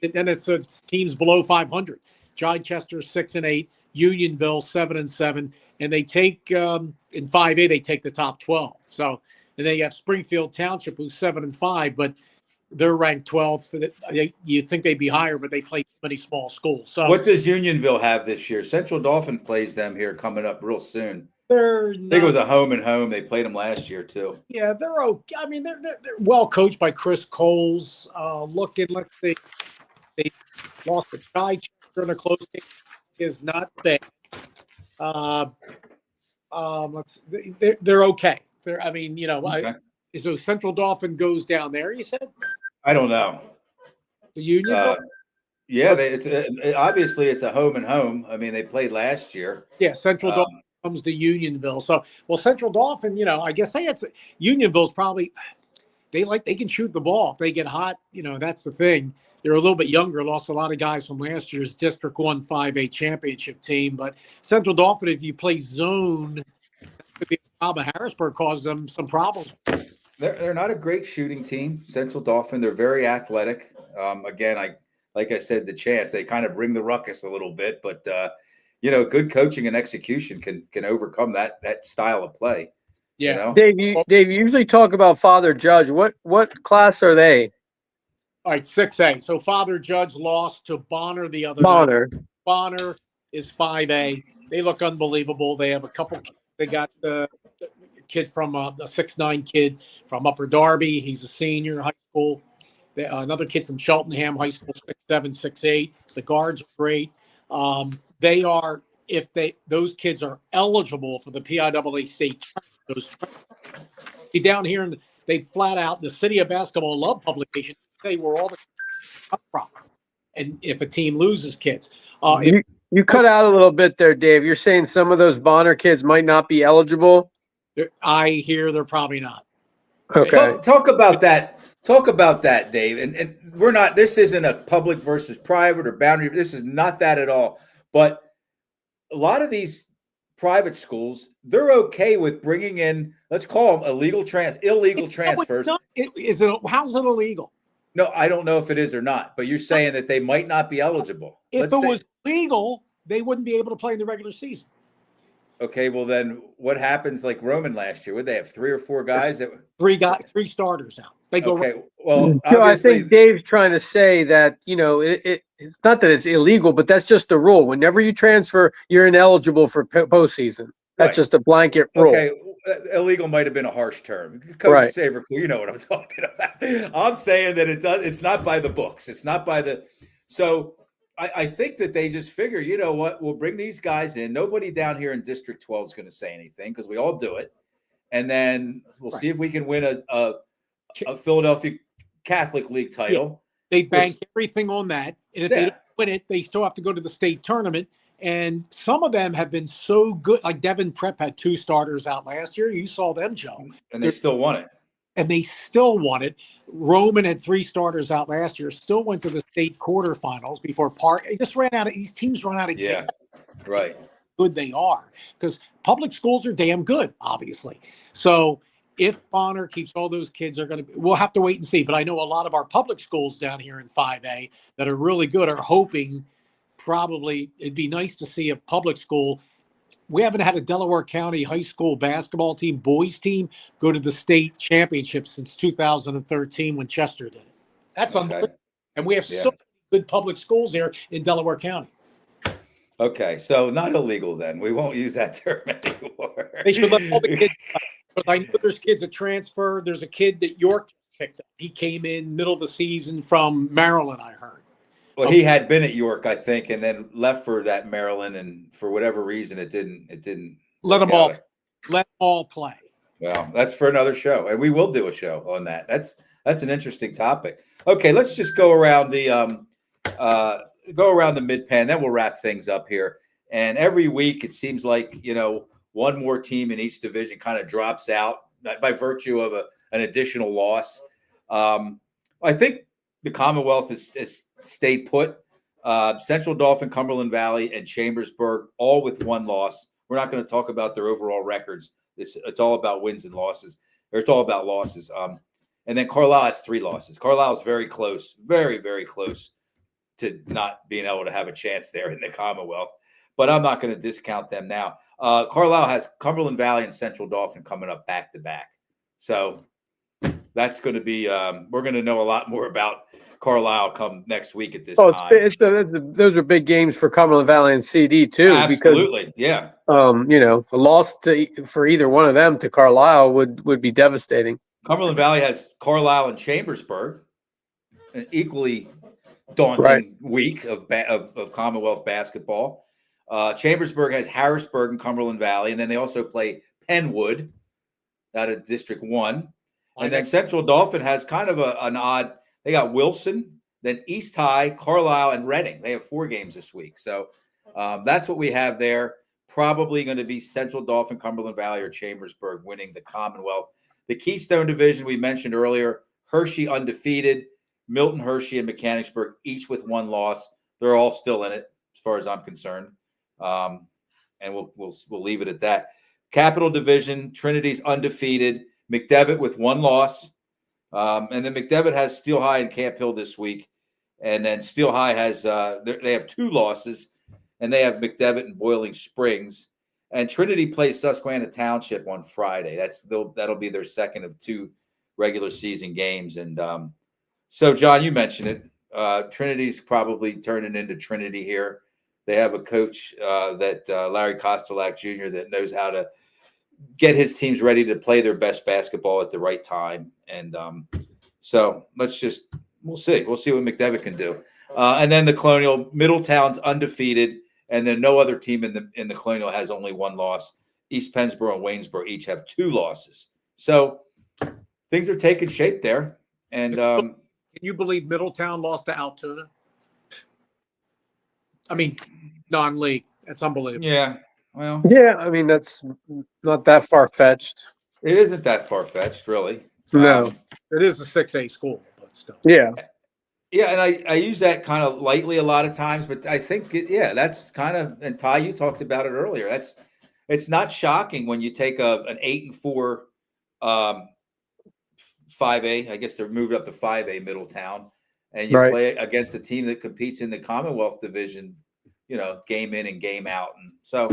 And it's teams below 500. Chichester 6-8, Unionville 7-7, and they take in 5A they take the top 12. So and then you have Springfield Township who's 7-5, but they're ranked 12th. You'd think they'd be higher, but they play too many small schools. So what does Unionville have this year? Central Dauphin plays them here coming up real soon. I think it was a home and home. They played them last year too. Yeah, they're okay. I mean, they're well coached by Chris Coles. Let's see, they lost to Chichester in a close game. Is not bad. They're okay. Okay. So Central Dauphin goes down there. You said? I don't know. The Union. Yeah, obviously it's a home and home. I mean, they played last year. Yeah, Central Um, Dauphin comes to Unionville. So, well, Central Dauphin, I guess Unionville's probably they can shoot the ball if they get hot. That's the thing. They're a little bit younger, lost a lot of guys from last year's District 1 5A championship team. But Central Dauphin, if you play zone, that could be a problem. Harrisburg caused them some problems. they're not a great shooting team, Central Dauphin. They're very athletic. Again, like I said, the chance they kind of bring the ruckus a little bit, but good coaching and execution can overcome that style of play. Yeah. Dave, you usually talk about Father Judge. What class are they? All right, 6A. So Father Judge lost to Bonner the other night. Bonner. Bonner is 5A. They look unbelievable. They have a couple. They got the kid from a 6'9" kid from Upper Darby. He's a senior in high school. Another kid from Cheltenham High School, 6'7", 6'8". The guards are great. They are, those kids are eligible for the PIAA state tournament. Down here, and they flat out, the City of Basketball Love publication, say where all the come from. And if a team loses kids. You cut out a little bit there, Dave. You're saying some of those Bonner kids might not be eligible? I hear they're probably not. Okay. Talk about that. Talk about that, Dave. And we're not, this isn't a public versus private or boundary. This is not that at all. But a lot of these private schools, they're okay with bringing in, let's call them illegal transfers. How's it illegal? No, I don't know if it is or not, but you're saying that they might not be eligible. If it was legal, they wouldn't be able to play in the regular season. Okay, well then what happens like Roman last year? Would they have 3 or 4 guys that three starters out? They go okay. Well, I think Dave's trying to say that, it's not that it's illegal, but that's just the rule. Whenever you transfer, you're ineligible for postseason. That's Right. just a blanket rule. Okay, illegal might have been a harsh term. Coach Right. Saver, you know what I'm talking about. I'm saying that it's not by the books. It's not by the. So I think that they just figure, you know what, we'll bring these guys in. Nobody down here in District 12 is going to say anything because we all do it, and then we'll see if we can win a Philadelphia Catholic League title. They bank everything on that, and if they don't win it, they still have to go to the state tournament. And some of them have been so good. Like Devon Prep had 2 starters out last year. You saw them, Joe. And they still won it. And they still won it. Roman had 3 starters out last year, still went to the state quarterfinals before Park. It just ran out of, these teams run out of gas. Right. Good they are. Because public schools are damn good, obviously. So if Bonner keeps all those kids, are going to, we'll have to wait and see. But I know a lot of our public schools down here in 5A that are really good are hoping probably it'd be nice to see a public school. We haven't had a Delaware County high school basketball team, boys team, go to the state championship since 2013 when Chester did it. That's unbelievable. And we have so many good public schools here in Delaware County. Okay, so not illegal then. We won't use that term anymore. They should let all the kids. But I know there's kids that transfer. There's a kid that York picked up. He came in middle of the season from Maryland, I heard. Well, he had been at York, I think, and then left for that Maryland, and for whatever reason, it didn't. Let them all play. Well, that's for another show, and we will do a show on that. That's an interesting topic. Okay, let's just go around the mid-pan, then we'll wrap things up here. And every week, it seems like one more team in each division kind of drops out by virtue of an additional loss. I think the Commonwealth is stayed put. Central Dauphin, Cumberland Valley, and Chambersburg, all with 1 loss. We're not going to talk about their overall records. It's all about wins and losses. Or it's all about losses. And then Carlisle has 3 losses. Carlisle is very close, very, very close to not being able to have a chance there in the Commonwealth. But I'm not going to discount them now. Carlisle has Cumberland Valley and Central Dauphin coming up back to back. So that's going to be we're going to know a lot more about Carlisle come next week at this time. Those are big games for Cumberland Valley and CD too. Absolutely, yeah. A loss for either one of them to Carlisle would be devastating. Cumberland Valley has Carlisle and Chambersburg, an equally daunting week of Commonwealth basketball. Chambersburg has Harrisburg and Cumberland Valley, and then they also play Penwood out of District 1. And then Central Dauphin has kind of an odd. They got Wilson, then East High, Carlisle, and Reading. They have 4 games this week. So that's what we have there. Probably going to be Central Dauphin, Cumberland Valley, or Chambersburg winning the Commonwealth. The Keystone Division we mentioned earlier, Hershey undefeated, Milton, Hershey, and Mechanicsburg each with 1 loss. They're all still in it as far as I'm concerned. And we'll leave it at that. Capital Division, Trinity's undefeated, McDevitt with 1 loss. And then McDevitt has Steel High and Camp Hill this week. And then Steel High has they have 2 losses, and they have McDevitt and Boiling Springs. And Trinity plays Susquehanna Township on Friday. That'll be their second of 2 regular season games. And so, John, you mentioned it. Trinity's probably turning into Trinity here. They have a coach that Larry Kostelak Jr. that knows how to get his teams ready to play their best basketball at the right time. And so we'll see. We'll see what McDevitt can do. And then the Colonial, Middletown's undefeated, and then no other team in the Colonial has only 1 loss. East Pennsboro and Waynesboro each have 2 losses. So things are taking shape there. And Can you believe Middletown lost to Altoona? I mean, non-league. That's unbelievable. yeah, well, Yeah, I mean, that's not that far-fetched. it isn't that far-fetched, really. No. It is a 6A school, but still. Yeah. Yeah, and I use that kind of lightly a lot of times, but I think that's kind of, and Ty, you talked about it earlier. It's not shocking when you take an 8-4 5A. I guess they're moved up to 5A Middletown, and you Right. play against a team that competes in the Commonwealth Division, game in and game out. And so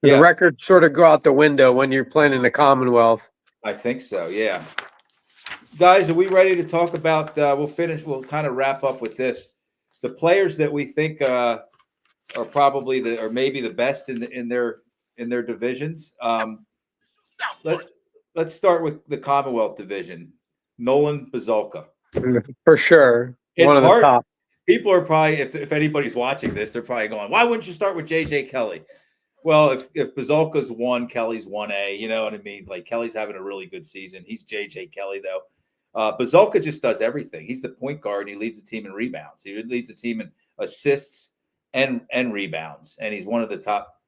The Yeah. records sort of go out the window when you're playing in the Commonwealth. I think so. Yeah. Guys, are we ready to talk about? We'll kind of wrap up with this. The players that we think are probably or maybe the best in their divisions. Let's start with the Commonwealth Division. Nolan Bazalka. For sure. It's One of the hard. top. People are probably, if anybody's watching this, they're probably going, "Why wouldn't you start with JJ Kelly?" Well, if Bazalka's 1, Kelly's 1A, you know what I mean? Like, Kelly's having a really good season. He's JJ Kelly, though. Bazalka just does everything. He's the point guard, and he leads the team in rebounds. He leads the team in assists and rebounds, and he's one of the top,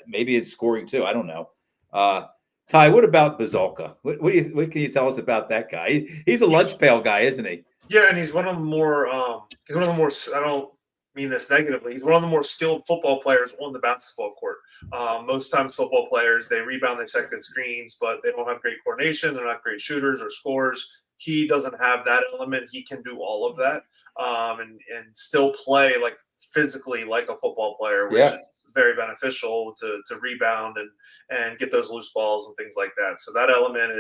maybe in scoring too. I don't know. Ty, what about Bazalka? What can you tell us about that guy? He's a lunch pail guy, isn't he? Yeah, and he's one of the more. I don't mean this negatively. He's one of the more skilled football players on the basketball court. Most times, football players, they rebound, they set good screens, but they don't have great coordination. They're not great shooters or scorers. He doesn't have that element. He can do all of that and still play like physically like a football player, which is very beneficial to rebound and get those loose balls and things like that. So that element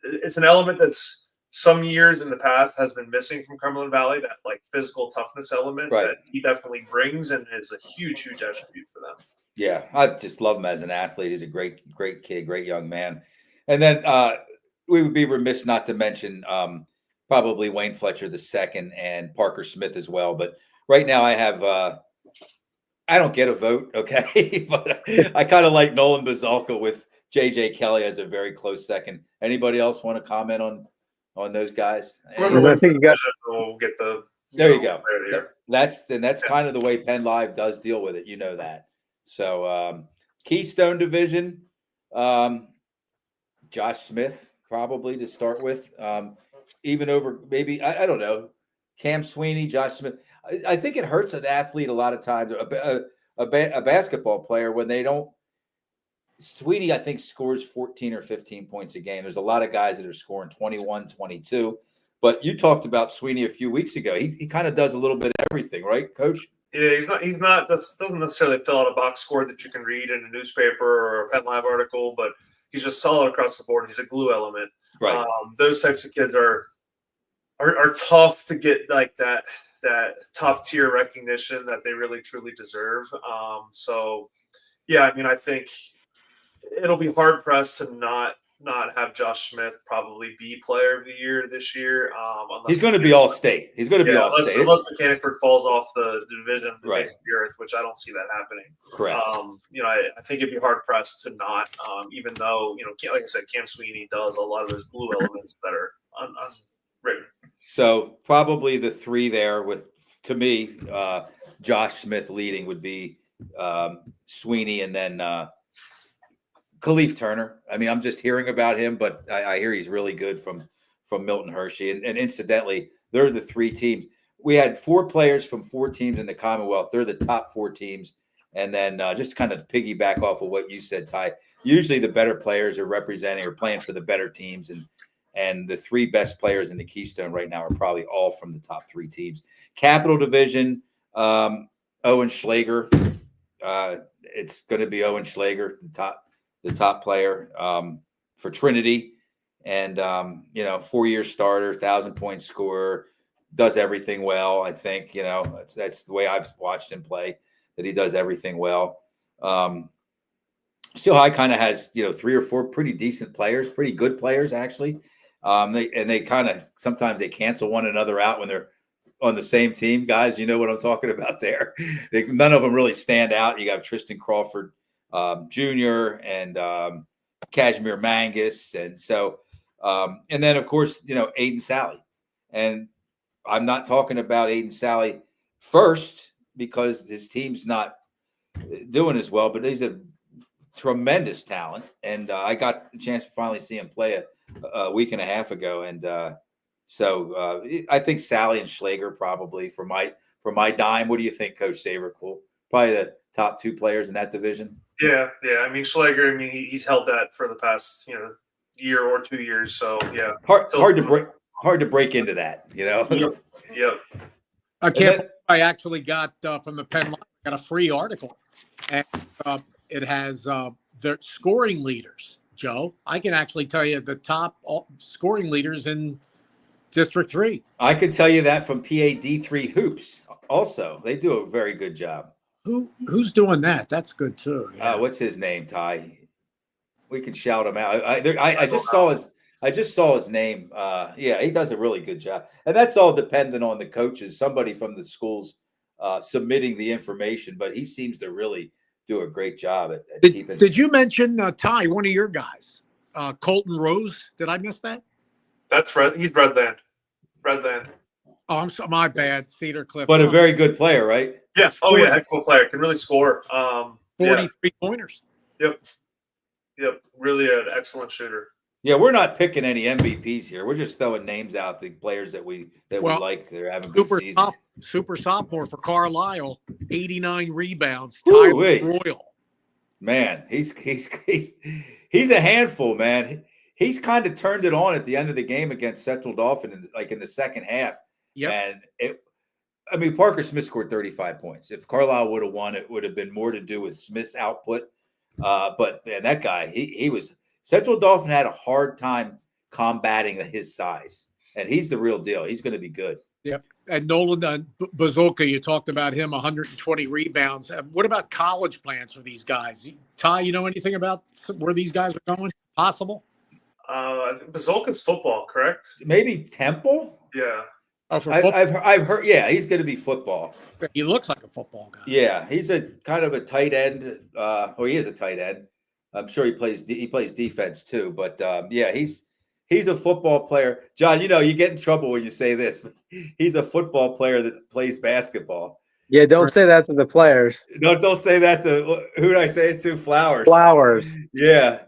it's an element that's some years in the past has been missing from Cumberland Valley, that like physical toughness element that he definitely brings and is a huge attribute for them. Yeah, I just love him as an athlete. He's a great kid, great young man. And then we would be remiss not to mention probably Wayne Fletcher II and Parker Smith as well. But right now I have I don't get a vote, okay? But I kind of like Nolan Bazalka with JJ Kelly as a very close second. Anybody else want to comment on those guys? Whoever I think you got will get the. There you go. There. That's kind of the way Penn Live does deal with it. You know that. So Keystone Division, Josh Smith probably to start with. Even over maybe I don't know, Cam Sweeney, Josh Smith. I think it hurts an athlete a lot of times, a basketball player, when they don't. Sweeney, I think, scores 14 or 15 points a game. There's a lot of guys that are scoring 21, 22. But you talked about Sweeney a few weeks ago. He kind of does a little bit of everything, right, Coach? Yeah, he's not. Doesn't necessarily fill out a box score that you can read in a newspaper or a Penn Live article, but he's just solid across the board. He's a glue element. Right. Those types of kids are tough to get like that top tier recognition that they really truly deserve. So yeah, I mean, I think it'll be hard pressed to not have Josh Smith probably be player of the year this year. He's going to be all state. He's going to be all state. Unless Mechanicsburg falls off the division of the Right. face of the earth, which I don't see that happening. Correct. I think it'd be hard pressed to not, even though, like I said, Cam Sweeney does a lot of those blue elements that are unwritten. So probably the three there with, to me, Josh Smith leading would be Sweeney and then Khalif Turner. I mean, I'm just hearing about him, but I hear he's really good from Milton Hershey. And incidentally, they're the three teams. We had 4 players from 4 teams in the Commonwealth. They're the top 4 teams. And then just kind of piggyback off of what you said, Ty, usually the better players are representing or playing for the better teams. And the 3 best players in the Keystone right now are probably all from the top 3 teams. Capital Division, Owen Schlager. It's going to be Owen Schlager, the top player for Trinity. And, 4-year starter, 1,000-point scorer, does everything well. I think, that's the way I've watched him play, that he does everything well. Steel High kind of has, 3 or 4 pretty decent players, pretty good players, actually. They kind of, sometimes they cancel one another out when they're on the same team. Guys, you know what I'm talking about there. None of them really stand out. You got Tristan Crawford Jr. and Kashmir Mangus. And so, and then, of course, Aiden Sally. And I'm not talking about Aiden Sally first because his team's not doing as well, but he's a tremendous talent. And I got a chance to finally see him play a week and a half ago. And so I think Sally and Schlager probably for my dime. What do you think, Coach Sabercool? Probably the top 2 players in that division. Yeah. I mean, Schlager. I mean, he's held that for the past year or 2 years. So yeah, hard to break into that. Yep. I can't. I actually got from the Penn Line, I got a free article, and it has the scoring leaders. Joe, I can actually tell you the top scoring leaders in District 3. I can tell you that from PAD3 Hoops. Also, they do a very good job. Who's doing that? That's good too. Yeah. What's his name, Ty? We can shout him out. I just saw his name. Yeah, he does a really good job, and that's all dependent on the coaches. Somebody from the schools submitting the information, but he seems to really do a great job at keeping. Did you mention Ty, one of your guys, Colton Rose? Did I miss that? That's Red. He's Redland. Oh, I'm so, my bad. Cedar Cliff. But a very good player, right? Yeah. Oh yeah, heck of a player. Can really score. 43 pointers. Yep. Really an excellent shooter. Yeah, we're not picking any MVPs here. We're just throwing names out, the players that we like. They're having good season. Super sophomore for Carlisle, 89 rebounds. Woo-wee. Royal. Man, he's a handful, man. He's kind of turned it on at the end of the game against Central Dauphin, in the second half. Yeah. And Parker Smith scored 35 points. If Carlisle would have won, it would have been more to do with Smith's output. But man, that guy, he was. Central Dauphin had a hard time combating his size, and he's the real deal. He's going to be good. Yep. And Nolan Bazooka, you talked about him, 120 rebounds. What about college plans for these guys? Ty, you know anything about where these guys are going? Possible? Bazooka's football, correct? Maybe Temple? Yeah. Oh, for football? I've heard. Yeah, he's going to be football. He looks like a football guy. Yeah, he's a kind of a tight end. He is a tight end. I'm sure he plays defense too. But yeah, he's a football player. John, you get in trouble when you say this. He's a football player that plays basketball. Yeah, don't say that to the players. No, don't say that to who did I say it to? Flowers. Yeah.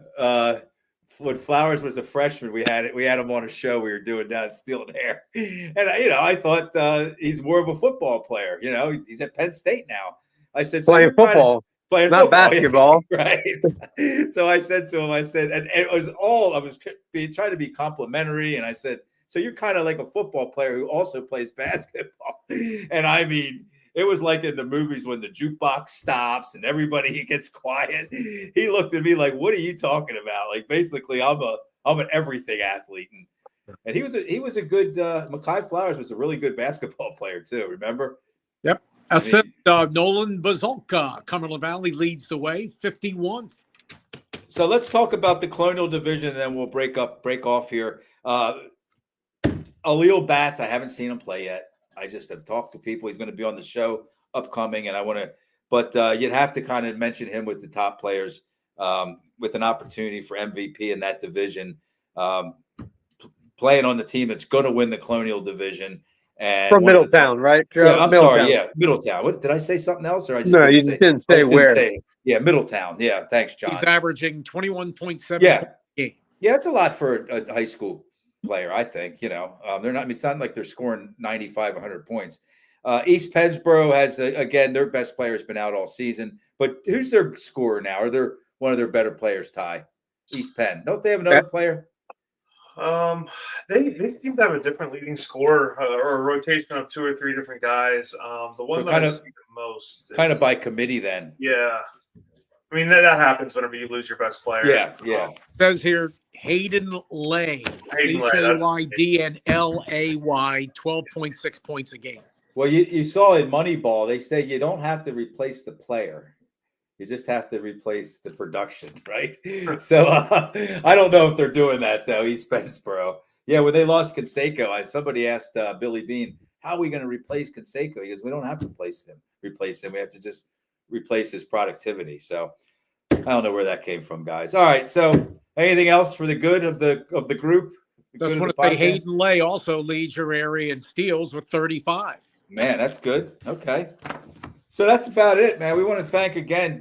When Flowers was a freshman, we had him on a show we were doing down at Steel and Hair, and I thought he's more of a football player. He's at Penn State now. I said playing football, playing not football. basketball, right? So I said to him, and it was all I was trying to be complimentary, and I said, so you're kind of like a football player who also plays basketball, and I mean. It was like in the movies when the jukebox stops and everybody gets quiet. He looked at me like, "What are you talking about?" Like basically, I'm an everything athlete, and he was a good. Mekhi Flowers was a really good basketball player too. Remember? Yep. Nolan Bazooka, Cumberland Valley leads the way, 51. So let's talk about the Colonial Division, and then we'll break off here. Aleel Batts, I haven't seen him play yet. I just have talked to people. He's going to be on the show upcoming, and I want to, but you'd have to kind of mention him with the top players with an opportunity for MVP in that division. playing on the team that's going to win the Colonial Division. And From one of the- Middletown, right? Joe? Yeah, I'm Middletown. sorry. Yeah, Middletown. What did I say? Something else, or I just No, didn't you say, didn't I say just where. Didn't say, yeah, Middletown. Yeah, thanks, John. He's averaging 21.7 Yeah, points a game. yeah, it's a lot for a high school player. I think they're not. I mean, it's not like they're scoring 95, 100 points. East Pennsboro has again their best player has been out all season. But who's their scorer now? Are they one of their better players? Ty, East Penn. Don't they have another player? They seem to have a different leading scorer or a rotation of 2 or 3 different guys. The one So that I see the most, kind of is- by committee then. yeah. I mean that happens whenever you lose your best player. Yeah. Says here Hayden Lay. Hayden Lay, that's- HAYDNLAY, 12.6 points a game. Well, you saw in Moneyball, they say you don't have to replace the player. You just have to replace the production, right? So I don't know if they're doing that, though, East Pennsboro. Yeah, when they lost Canseco, somebody asked Billy Bean, how are we going to replace Canseco? He goes, we don't have to replace him. We have to just replace his productivity. So I don't know where that came from, guys. All right, so anything else for the good of the group? Just want to say Hayden Lay also leads your area in steals with 35. Man, that's good. Okay. So that's about it, man. We want to thank again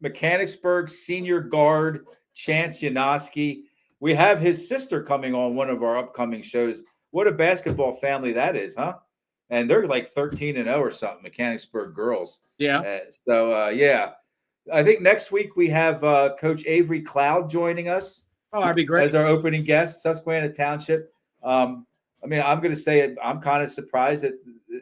Mechanicsburg senior guard Chance Yanoski. We have his sister coming on one of our upcoming shows. What a basketball family that is, huh? And they're like 13-0 or something, Mechanicsburg girls. Yeah. Yeah. I think next week we have Coach Avery Cloud joining us. Oh, that'd be great. As our opening guest, Susquehanna Township. I mean, I'm going to say it. I'm kind of surprised at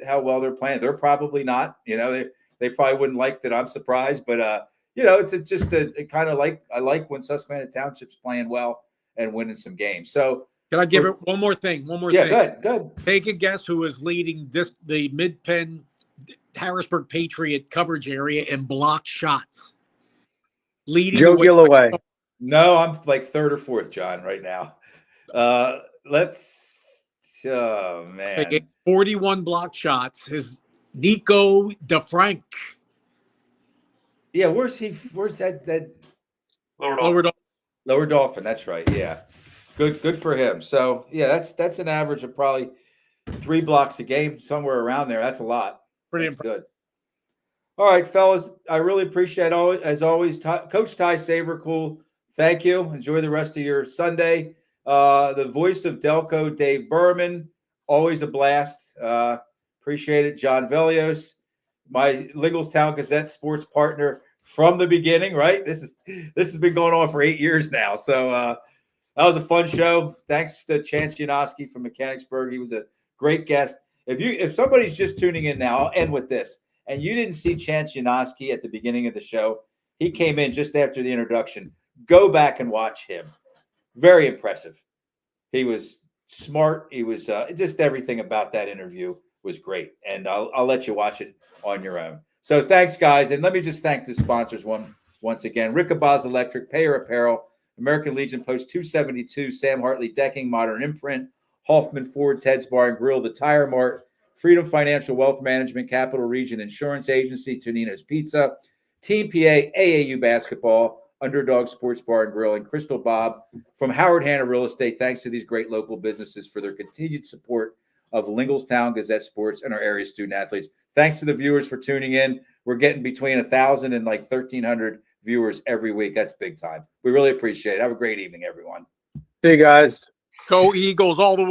how well they're playing. They're probably not. They probably wouldn't like that I'm surprised, but it's just a kind of like I like when Susquehanna Township's playing well and winning some games. So can I give it one more thing? Yeah, good. Take a guess who is leading the Mid-Penn Harrisburg Patriot coverage area in block shots. Leading Joe Gillaway. No, I'm like 3rd or 4th, John, right now. Oh man, 41 block shots. His Nico DeFrank. Yeah, where's that Lower Lower Dolphin? That's right. Yeah, good for him. So yeah, that's an average of probably 3 blocks a game, somewhere around there. That's a lot. Pretty That's good. All right, fellas, I really appreciate as always, Coach Ty Savercool. Thank you. Enjoy the rest of your Sunday. The voice of Delco, Dave Berman, always a blast. Appreciate it. John Velios, my Linglestown Gazette sports partner from the beginning, right? This has been going on for 8 years now. So that was a fun show. Thanks to Chance Yanoski from Mechanicsburg. He was a great guest. If somebody's just tuning in now, I'll end with this. And you didn't see Chance Yanoski at the beginning of the show, he came in just after the introduction. Go back and watch him. Very impressive. He was smart. He was just everything about that interview was great. And I'll let you watch it on your own. So thanks, guys. And let me just thank the sponsors once again. Rickaboz Electric, Payer Apparel, American Legion Post 272, Sam Hartley Decking, Modern Imprint, Hoffman Ford, Ted's Bar and Grill, The Tire Mart, Freedom Financial Wealth Management, Capital Region Insurance Agency, Tonino's Pizza, Team PA, AAU Basketball, Underdog Sports Bar and Grill, and Crystal Bob from Howard Hanna Real Estate. Thanks to these great local businesses for their continued support of Linglestown Gazette Sports and our area student athletes. Thanks to the viewers for tuning in. We're getting between 1,000 and like 1,300 viewers every week. That's big time. We really appreciate it. Have a great evening, everyone. See you guys. Go Eagles all the way.